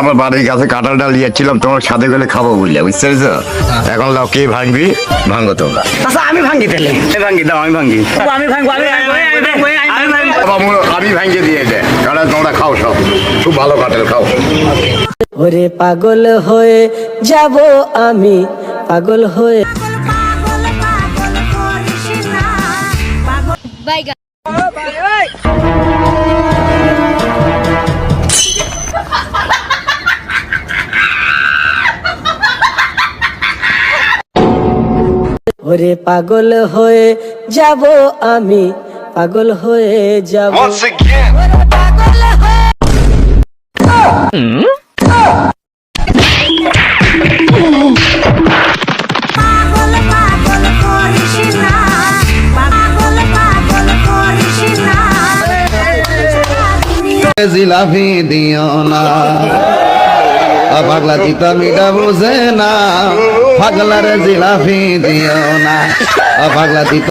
আমার বাড়ির কাছে কাঁঠাল ডাল দিয়েছিলাম, তোমার সাথে গেলে খাবো বুঝলে, বুঝতে পেরেছো? এখন লাও কে ভাঙবি, ভাঙো তোমরা। আচ্ছা আমি ভাঙ্গি তাহলে। ভাঙি দাও, আমি ভাঙি। আমি ভাঙবো, আমি ভাঙিয়ে দিয়ে দে, কারণ তোমরা খাও সব, খুব ভালো কাঁঠাল খাও। ওরে পাগল হয়ে যাব আমি, পাগল হয়ে ওরে পাগল হয়ে যাব আমি, পাগল হয়ে যাব। জিলাপি দিও না, পাগলা চিতা মিটা বুঝে না, পাগলার জিলাপি দিও না, পাগলা চিতা